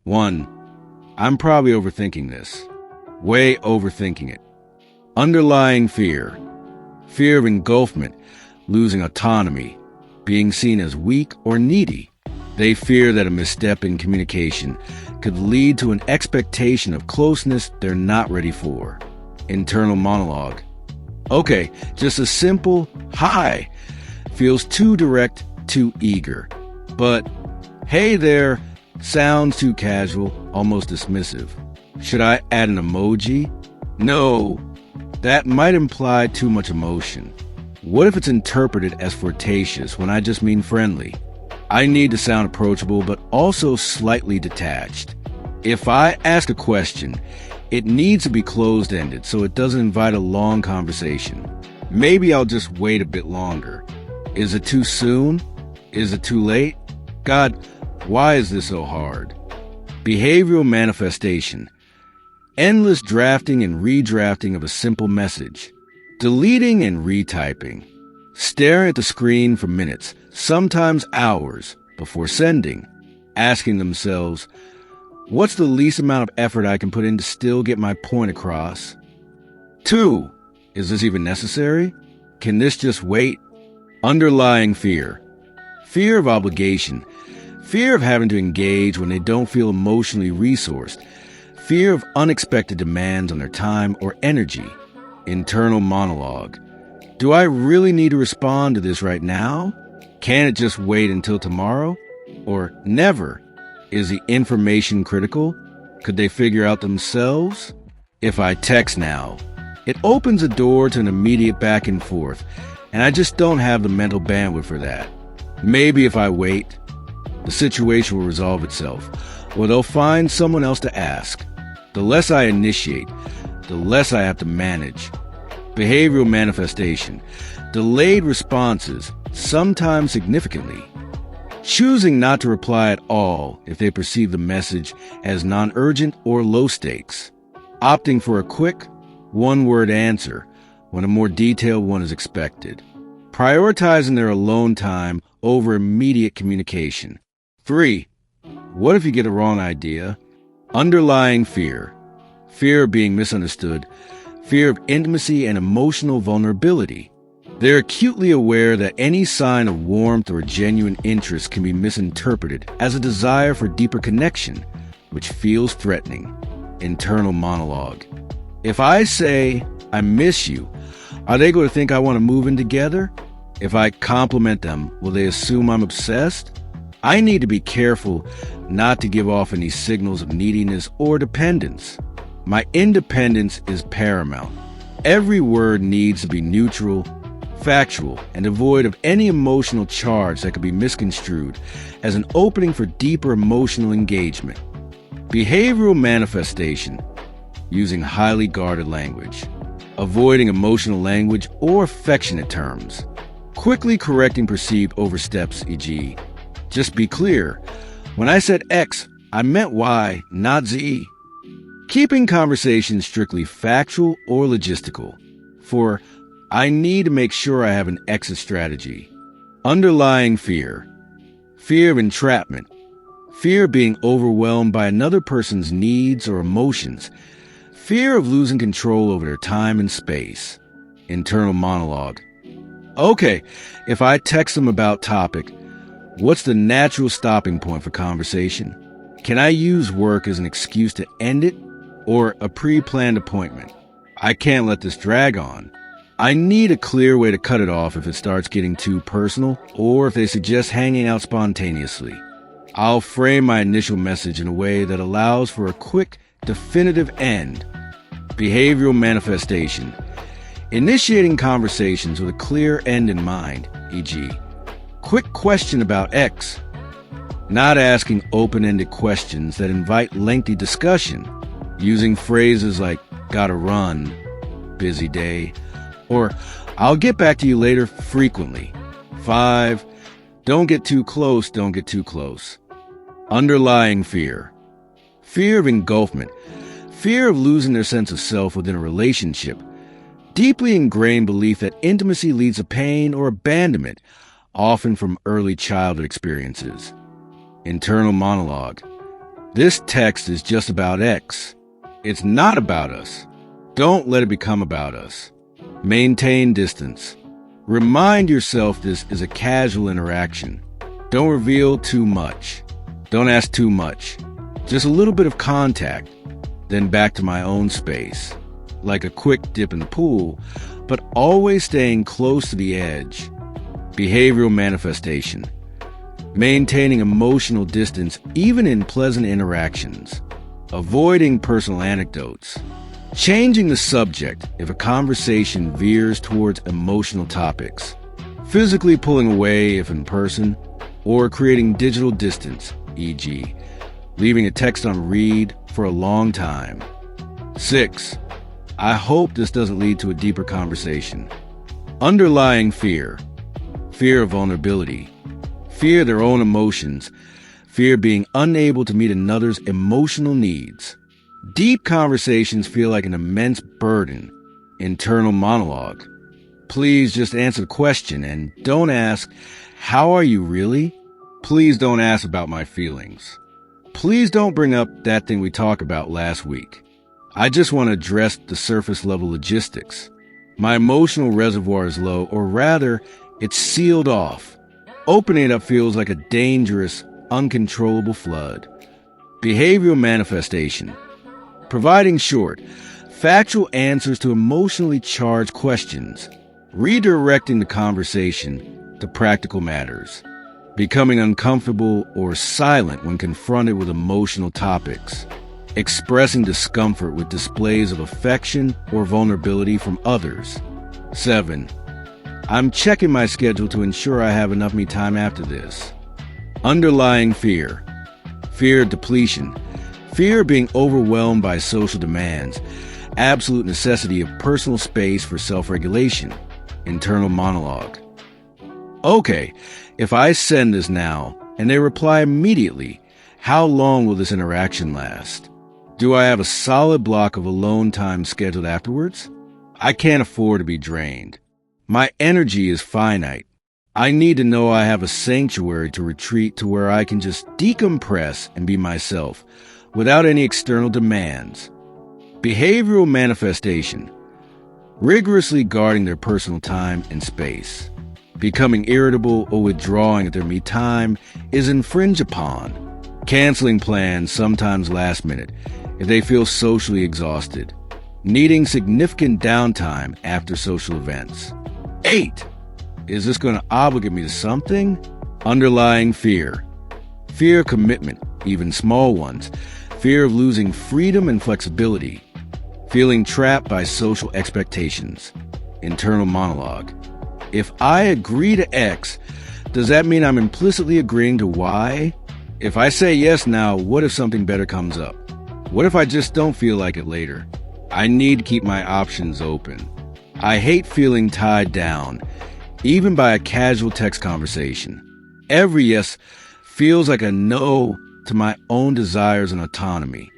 1. I'm probably overthinking this. Way overthinking it. Underlying fear. Fear of engulfment, losing autonomy, being seen as weak or needy. They fear that a misstep in communication could lead to an expectation of closeness they're not ready for. Internal monologue. Okay, just a simple hi feels too direct, too eager. But hey there sounds too casual, almost dismissive. Should I add an emoji? No, that might imply too much emotion. What if it's interpreted as flirtatious when I just mean friendly? I need to sound approachable, but also slightly detached. If I ask a question, it needs to be closed-ended so it doesn't invite a long conversation. Maybe I'll just wait a bit longer. Is it too soon? Is it too late? God, why is this so hard? Behavioral manifestation. Endless drafting and redrafting of a simple message. Deleting and retyping. Staring at the screen for minutes, sometimes hours, before sending. Asking themselves, what's the least amount of effort I can put in to still get my point across? 2. Is this even necessary? Can this just wait? Underlying fear. Fear of obligation. Fear of having to engage when they don't feel emotionally resourced. Fear of unexpected demands on their time or energy. Internal monologue. Do I really need to respond to this right now? Can it just wait until tomorrow? Or never? Is the information critical? Could they figure out themselves? If I text now, it opens a door to an immediate back and forth, and I just don't have the mental bandwidth for that. Maybe if I wait, the situation will resolve itself, or they'll find someone else to ask. The less I initiate, the less I have to manage. Behavioral manifestation. Delayed responses, sometimes significantly. Choosing not to reply at all if they perceive the message as non-urgent or low stakes. Opting for a quick, one-word answer when a more detailed one is expected. Prioritizing their alone time over immediate communication. 3. What if you get a wrong idea? Underlying fear. Fear of being misunderstood. Fear of intimacy and emotional vulnerability. They're acutely aware that any sign of warmth or genuine interest can be misinterpreted as a desire for deeper connection, which feels threatening. Internal monologue. If I say, I miss you, are they going to think I want to move in together? If I compliment them, will they assume I'm obsessed? I need to be careful not to give off any signals of neediness or dependence. My independence is paramount. Every word needs to be neutral, factual, and devoid of any emotional charge that could be misconstrued as an opening for deeper emotional engagement. Behavioral manifestation. Using highly guarded language. Avoiding emotional language or affectionate terms. Quickly correcting perceived oversteps, e.g., just be clear, when I said X, I meant Y, not Z. Keeping conversations strictly factual or logistical. For I need to make sure I have an exit strategy. Underlying fear. Fear of entrapment. Fear of being overwhelmed by another person's needs or emotions. Fear of losing control over their time and space. Internal monologue. Okay, if I text them about topic, what's the natural stopping point for conversation? Can I use work as an excuse to end it, or a pre-planned appointment? I can't let this drag on. I need a clear way to cut it off if it starts getting too personal, or if they suggest hanging out spontaneously. I'll frame my initial message in a way that allows for a quick, definitive end. Behavioral manifestation. Initiating conversations with a clear end in mind, e.g., quick question about X. Not asking open-ended questions that invite lengthy discussion. Using phrases like, gotta run, busy day, or I'll get back to you later frequently. 5. Don't get too close, don't get too close. Underlying fear. Fear of engulfment. Fear of losing their sense of self within a relationship. Deeply ingrained belief that intimacy leads to pain or abandonment, often from early childhood experiences. Internal monologue. This text is just about X. It's not about us. Don't let it become about us. Maintain distance. Remind yourself this is a casual interaction. Don't reveal too much. Don't ask too much. Just a little bit of contact, then back to my own space. Like a quick dip in the pool, but always staying close to the edge. Behavioral manifestation. Maintaining emotional distance even in pleasant interactions. Avoiding personal anecdotes. Changing the subject if a conversation veers towards emotional topics. Physically pulling away if in person, or creating digital distance, e.g., leaving a text on read for a long time. 6. I hope this doesn't lead to a deeper conversation. Underlying fear. Fear of vulnerability. Fear their own emotions. Fear being unable to meet another's emotional needs. Deep conversations feel like an immense burden. Internal monologue. Please just answer the question and don't ask, how are you really? Please don't ask about my feelings. Please don't bring up that thing we talked about last week. I just want to address the surface level logistics. My emotional reservoir is low, or rather, it's sealed off. Opening it up feels like a dangerous, uncontrollable flood. Behavioral manifestation. Providing short, factual answers to emotionally charged questions. Redirecting the conversation to practical matters. Becoming uncomfortable or silent when confronted with emotional topics. Expressing discomfort with displays of affection or vulnerability from others. 7. I'm checking my schedule to ensure I have enough me time after this. Underlying fear. Fear of depletion. Fear of being overwhelmed by social demands. Absolute necessity of personal space for self-regulation. Internal monologue. Okay, if I send this now and they reply immediately, how long will this interaction last? Do I have a solid block of alone time scheduled afterwards? I can't afford to be drained. My energy is finite. I need to know I have a sanctuary to retreat to where I can just decompress and be myself without any external demands. Behavioral manifestation. Rigorously guarding their personal time and space. Becoming irritable or withdrawing at their me time is infringed upon. Canceling plans, sometimes last minute, if they feel socially exhausted. Needing significant downtime after social events. 8. Is this going to obligate me to something? Underlying fear. Fear of commitment, even small ones. Fear of losing freedom and flexibility. Feeling trapped by social expectations. Internal monologue. If I agree to X, does that mean I'm implicitly agreeing to Y? If I say yes now, what if something better comes up? What if I just don't feel like it later? I need to keep my options open. I hate feeling tied down, even by a casual text conversation. Every yes feels like a no to my own desires and autonomy.